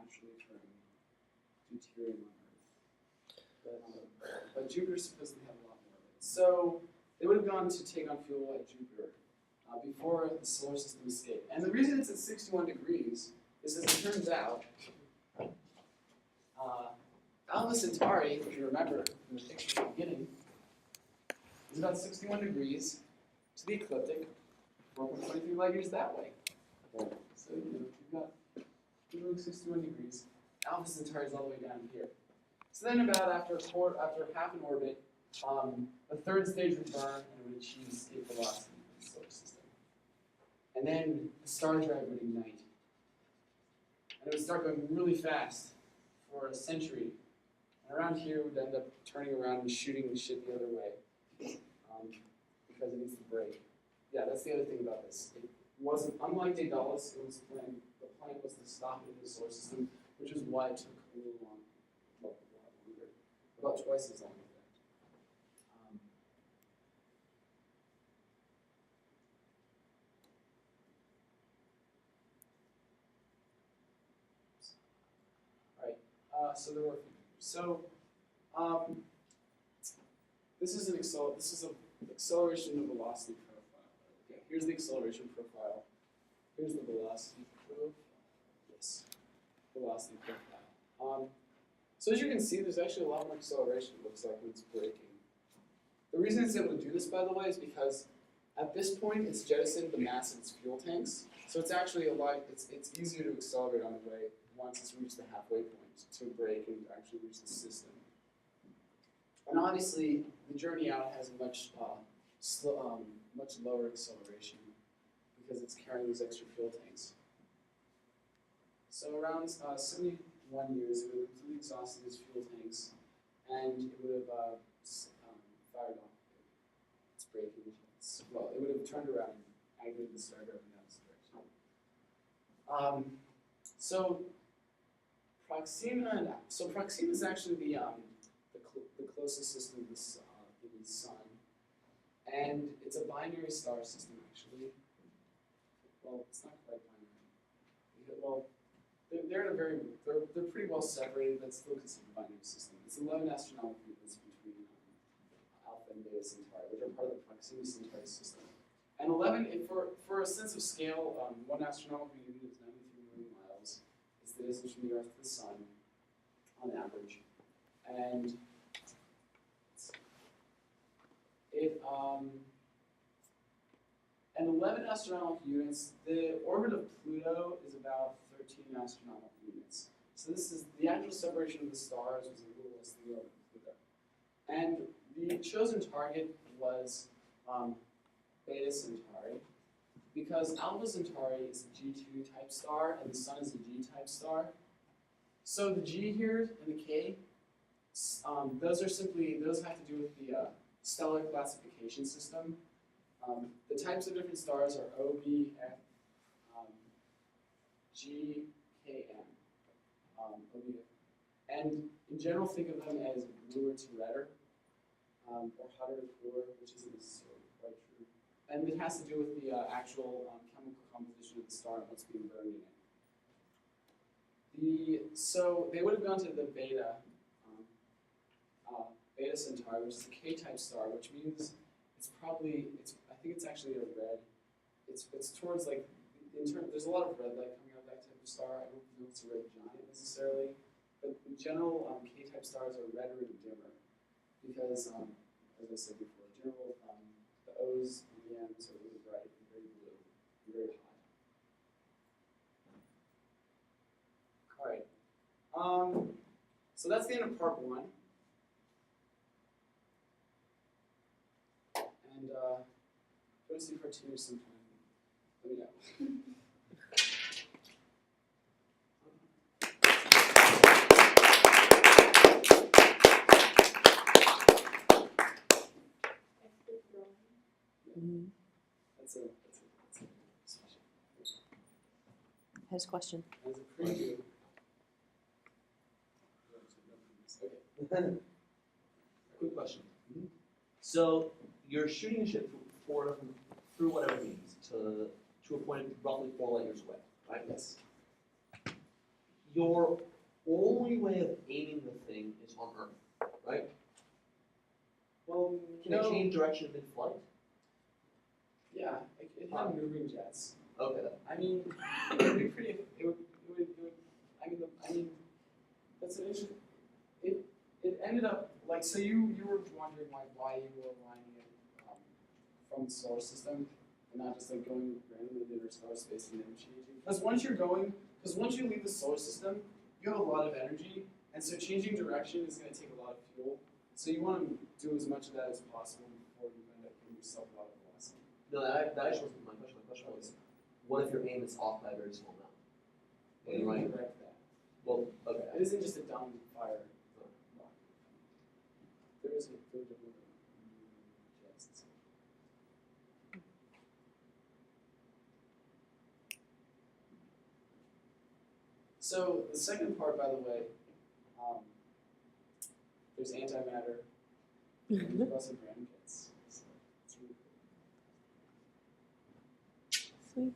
naturally occurring deuterium on Earth. But Jupiter supposedly had a lot more of it. So they would have gone to take on fuel at Jupiter before the solar system escaped. And the reason it's at 61 degrees is, as it turns out, Alpha Centauri, if you remember from the picture at the beginning, is about 61 degrees to the ecliptic, 4.23 light years that way. So you've got 61 degrees. Alpha Centauri is all the way down here. So then about after half an orbit, the third stage would burn and it would achieve escape velocity in the solar system. And then the star drive would ignite. And it would start going really fast for a century. And around here, it would end up turning around and shooting the shit the other way because it needs to brake. Yeah, that's the other thing about this. It wasn't, unlike Daedalus, the plan was to stop it in the solar system, which is why it took a little long, a lot longer, about twice as long as that. So there were a few. So this is an acceleration of velocity profile. Okay, here's the acceleration profile. Here's the velocity profile. Yes, velocity profile. So as you can see, there's actually a lot more acceleration. It looks like when it's braking. The reason it's able to do this, by the way, is because at this point it's jettisoned the mass of its fuel tanks. So it's actually it's easier to accelerate on the way once it's reached the halfway point to brake and actually reach the system. And obviously, the journey out has much lower acceleration because it's carrying these extra fuel tanks. So around 71 years, it would have completely exhausted its fuel tanks, and it would have fired off its braking. Well, it would have turned around and activated the star drive in the opposite direction. So Proxima is actually the closest system to the Sun, and it's a binary star system actually. Well, it's not quite binary. Well, they're pretty well separated, but still considered a binary system. It's 11 astronomical units between Alpha and Beta Centauri, which are part of the Proxima Centauri system. And 11, for a sense of scale, 1 astronomical unit is 93 million miles. It's the distance from the Earth to the Sun, on average. And and 11 astronomical units, the orbit of Pluto is about 13 astronomical units. So this is the actual separation of the stars was a little less than the orbit of Pluto. And the chosen target was Beta Centauri, because Alpha Centauri is a G2 type star and the Sun is a G type star. So the G here and the K, those have to do with the stellar classification system. The types of different stars are O, B, F, G, K, M. And in general, think of them as bluer to redder, or hotter to cooler, which isn't necessarily quite true. And it has to do with the actual chemical composition of the star and what's being burned in it. So they would have gone to the Beta Centauri, which is a K-type star, which means I think it's actually a red. It's towards there's a lot of red light coming out of that type of star. I don't know if it's a red giant necessarily, but in general, K-type stars are redder and dimmer because, as I said before, in general, the O's and the M's are really bright and very blue and very hot. All right. So that's the end of part 1. And if you want to see part 2 sometime, let me know. That's a special. His question. As a preview. Okay. Quick question. So you're shooting a ship through whatever means to a point roughly 4 light years away, right? Yes. your only way of aiming the thing is on Earth, right? Well, Can it change direction mid-flight? Yeah, it had moving jets. Okay. I mean, it would be pretty. It would. I mean, that's an issue. It ended up like so. You were wondering like why you were aligning it from the solar system and not just like going randomly into interstellar space and then changing. Because once you leave the solar system, you have a lot of energy, and so changing direction is going to take a lot of fuel. So you want to do as much of that as possible before you end up giving yourself a lot of velocity. No, that actually wasn't my question. My question was, what if your aim is off by a very small amount? And you Right. can direct that. Well, okay. It isn't just a dumb fire rocket. There is a third of jets. So the second part, by the way, there's antimatter. And there's also gram kits. So it's really cool. Sweet.